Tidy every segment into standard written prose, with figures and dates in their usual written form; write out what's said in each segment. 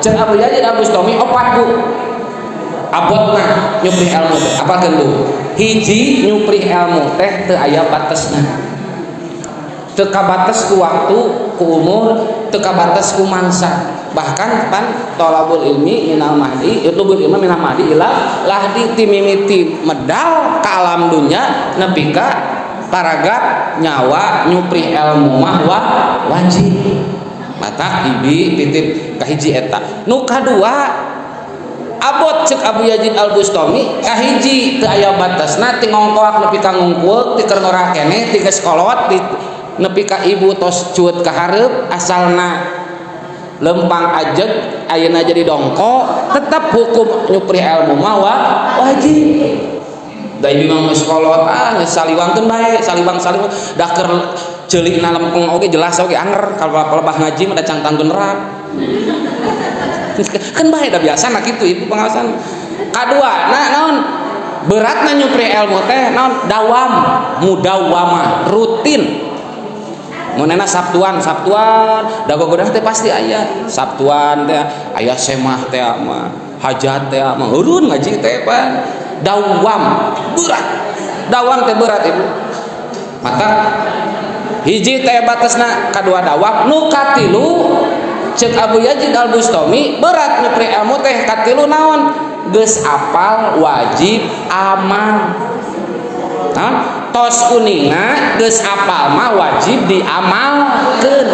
Cek Abu Yazid Al-Bustami opat Bu abotna nyupri ilmu teh apa kendu hiji nyupri ilmu teh teu aya batesna teu kabates ku waktu ku umur teu kabates ku mangsa bahkan pan thalabul ilmi minal mahdi itlubul ilmi minal mahdi ila lahdi timimiti medal ka alam dunya nepi ka paragat nyawa nyupri ilmu mah wajib mata ibi titip ka hiji eta nu kadua abot cek Abu Yazid Al-Bustami kahiji teu aya batasna ti ngongkoak nepi ka ngungkul ti keur ngorah keneh ti geus kolot nepi ka ibu tos cuet ka hareup asalna lempang ajeg ayeuna jadi dongko tetap hukum nyupri ilmu mah wajib da ieu mah geus kolot geus saliwangkeun bae saliwang da keur ceulikna lempeng oge jelas oge anger kalau bah ngaji mah da cangtangkeun nerap kan bae da biasa nah kitu ibu pengawasan kadua naon beratna nyupri ilmu teh naon dawam mudawamah rutin munena sabtuan dagogodah teh pasti aya sabtuan teh aya semah teh mah hajat teh mah urun ngaji teh pan dawam teh berat ibu mata hiji teh batasna kadua dawam nu katilu cek Abu Yazid Al-Bustami berat nyupri ilmu teh katilu naon geus apal wajib amal naon tos kuninga geus apal mah wajib diamalkeun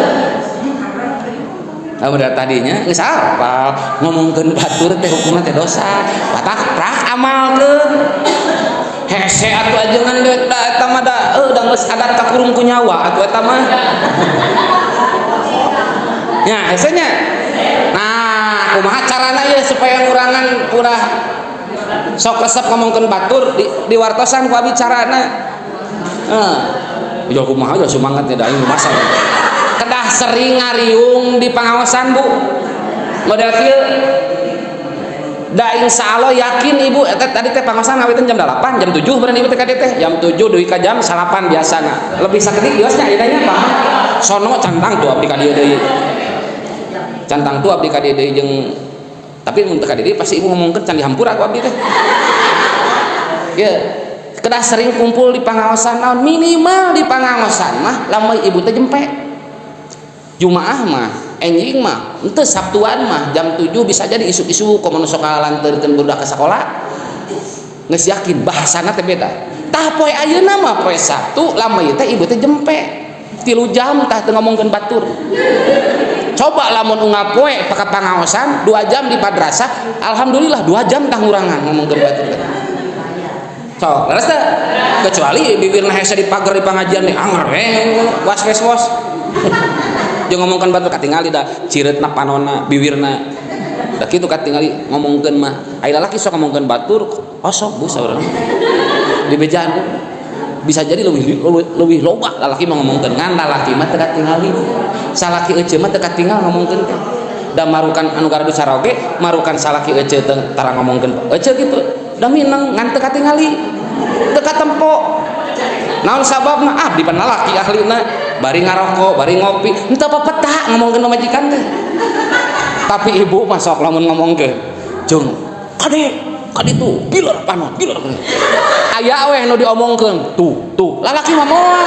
udah tadinya geus apal ngomongkeun batur teh hukumna teh dosa patah prak amalkeun hese atuh ajengan da eta mah da geus adat ka kurung ku nyawa atuh eta mah nya esenya nah kumaha carana ieu supaya ngurangan urah sok resep ngomongkeun batur di wartosan ku abi carana ya kumaha ya semangat ya da aing masak kedah sering ngariung di pangaosan Bu model kieu da insyaallah yakin ibu eta tadi teh pangaosan ngawitun jam 8 jam 7 beneran ibu teh ka teh jam 7 duwi ka jam 8 biasana lebih sakedik kiosnya ayeuna nya sono cantang tuh abdi ka dieu deui cantang tuh abdi ka dieu deui jeung tapi mun teu ka dieu pasti ibu ngomongkeun can dihampura ku abdi teh ya kedah sering kumpul di pangaosan naon minimal di pangaosan mah lamun ibu teh jempe Jumaah mah enjing mah henteu Sabtuan mah jam 7 bisa jadi isu-isu komo sok ngalanteurkeun budak ka sakola geus yakin bahasana teh beda tah poe ayeuna mah poe Sabtu lamun ieu teh ibu teh jempe 3 jam tah teu ngomongkeun batur coba lamun ungap poe ka pangaosan 2 jam di madrasah alhamdulillah 2 jam tah ngurangan ngomongkeun batur teh so leres teh kecuali bibirna hese di pagar di pengajian nih anger was jeung ngomongkeun batur katingali da cireutna panonna bibirna da kitu katingali ngomongkeun mah aya lalaki sok ngomongkeun batur osok Bu saurang di bejaan bisa jadi lebih loba lalaki mah ngomongkeun ngan lalaki mah teu katingali salaki euceum mah teu katingal ngomongkeun teh da marukan anu gardu saroge marukan salaki euceu teh tara ngomongkeun euceu kitu da mineng ngan teu katingali teu katempo naon sababna abdi pan lalaki ahlina bari ngarokok bari ngopi henteu pepeta ngomongkeun majikan teh tapi ibu mah sok lamun ngomongkeun jeung kade tuh pilar panon pilar aya weh nu diomongkeun tuh lalaki mah moal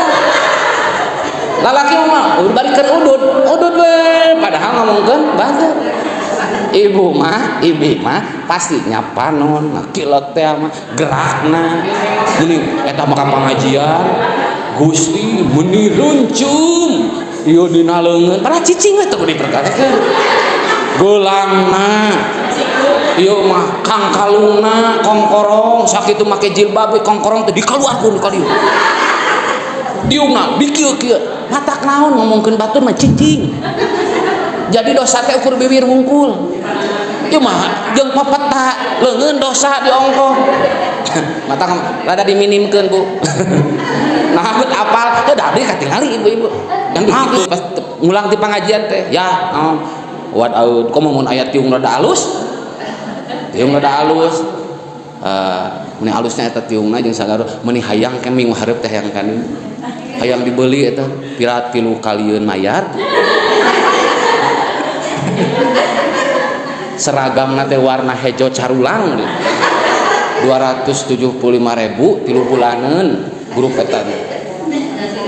lalaki mah barikeun udud we padahal ngomongkeun batur ibu mah pastinya panon kilot teh mah gerakna geuning eta mah pengajian Gusti meuni runcum ieu dina leungeun para cicing we teu diperkarakeun geulangna ieu mah kang kalungna kongkorong sakitu make jilbab kongkorong teh dikaluarkeun ka dieu diungna dikieu-kieu matak naon ngomongkeun batur mah cicing jadi dosa teh ukur bibir wungkul ieu mah jeung pepeta leungeun dosa diongkoh mata rada diminimkeun Bu nah apal teu da abdi katingali ibu-ibu yang dikitu pas ngulang di pengajian teh ya naon wadaud komo mun aya tiung rada alus meni alusnya eta tiungna jeung sagaro meni hayang ke minggu hareup teh hayang kanin hayang dibeli eta pirat 3 kalieun mayar seragam nate warna hejo carulang 275.000 3 bulanan grup eta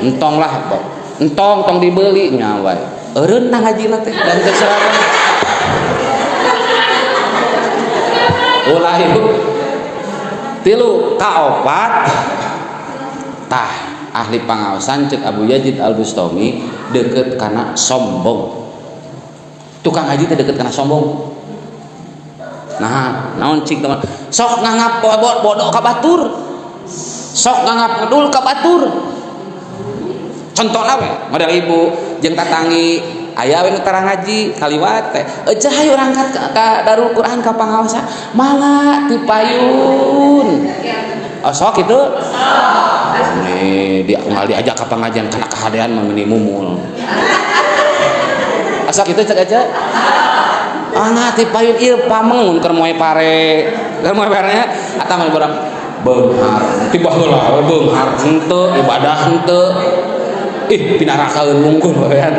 entong lah entong tong dibeli nya wae eureun nah ngajina teh dan teh seragam ulah ibu tilu kaopat tah ahli pangaosan cek Abu Yazid Al-Bustami deket kana sombong tukang haji teh deket kana sombong nah naon cik teman sok ngangap bodoh ka batur sok ngangap ngedul ka batur contohna we model ibu jeung tatangi aya we nu tarang ngaji kaliwat teh ejah hayu urang ka Darul Quran ka pangaosan mangga ti payun sok kitu nih dia unggal diajak ke pengajian karena kehadean minimum asal itu cek aja ngati payun ieu pamengun keur moe pare eta mah barang beunghar tiba heula beunghar henteu ibadah henteu pinarakaeun mungkul baean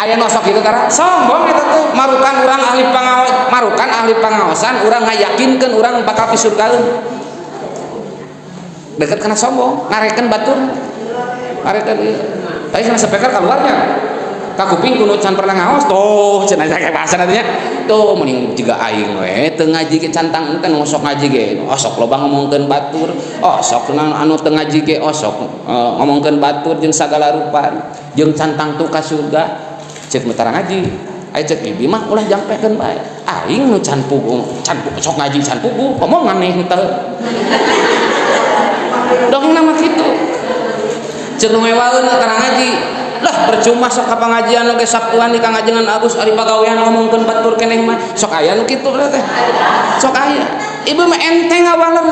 aya nosok kitu tara sombong eta teh marukan urang ahli pangaosan urang ngayakinkeun urang bakal pisurgaeun deket kena sombong ngarekeun batur ngarekeun ieu tadi kana speaker keluarnya ka kuping kudu can pernah ngaos tuh cenah kayak bahasa nantinya tuh mending jiga aing we teu ngaji ge cantang ente ngosok ngaji ge sok loba ngomongkeun batur sok anu teu ngaji ge sok ngomongkeun batur jeung sagala rupa jeung cantang tuh ka surga ceuk mentara ngaji aya ceuk ibi mah ulah jampekeun bae aing nu can pugu sok ngaji can pugu ngomong maneh teu dong nama gitu cek mewaeun antara ngaji lah percuma sok ka pangajian oge Sabtuan di kangajengan Agus ari pagawean ngomongkeun batur keneh mah sok aya nu kitu teh sok aya ibu mah enteng awaler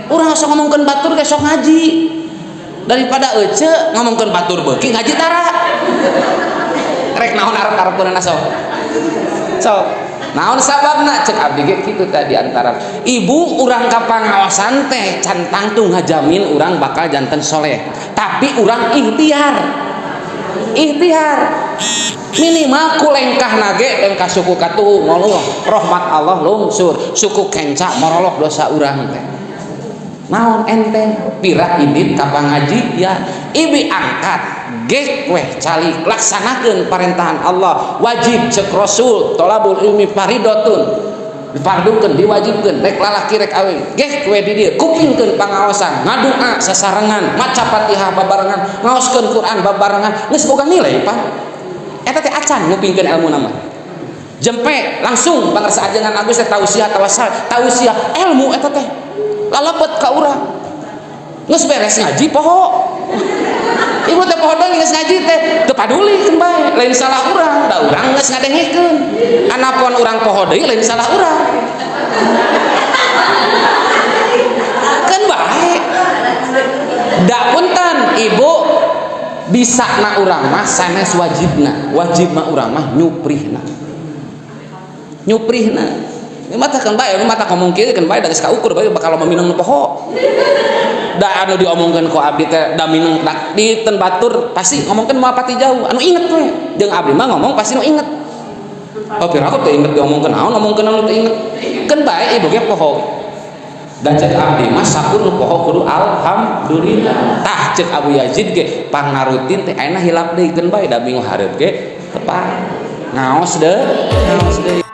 urang sok ngomongkeun batur ge sok ngaji daripada ece ngomongkeun batur beuki ngaji tara rek naon arep-arepna sok naon sababna cek abdi ge kitu tadi antara ibu urang ka pangaosan teh cantang tuh ngajamin urang bakal janten soleh tapi urang ikhtiar minimal kulengkah nage engka suku katu ngoluh rahmat Allah lungsur suku kenca morolok dosa urang teh naon enteng pira idit ka pangaji ya ibi angkat ge weh calik laksanakeun parentahan Allah wajib cek Rasul thalabul ilmi faridatun dipardukeun diwajibkeun rek lalaki rek awewe ge we di dieu kupingkeun pangaosan ngadua sasarengan maca Fatihah babarengan ngaoskeun Quran babarengan geus boga nilai Pak eta teh acan ngupingkeun ilmu nama jempe langsung pangarsa ajengan Agus teh tausiah ilmu eta teh lalebet ka urang geus beres ngaji poho ibu teh poho deui geus ngaji teh teu padulikeun bae lain salah urang da urang geus ngadengikeun anapun urang poho deui lain salah urang kan bae da punten ibu bisa na urang mah sanes wajibna urang mah nyuprihna mata kan bae mata ngomong kieu kan bae da geus kaukur bae bakal minum poho da anu diomongkeun ku abdi teh da minum di ten batur pasti ngomongkeun moal pati jauh anu inget we jeung abdi mah ngomong pasti nu inget pira aku teu inget diomongkeun naon ngomongkeun anu teu inget kan bae ibu ge poho dan cek abdi mah sakur nu poho kudu alhamdulillah tah cek Abu Yazid ge pangarutin teh ayeuna hilap deui keun bae da bingung hareup ge tepat ngaos deui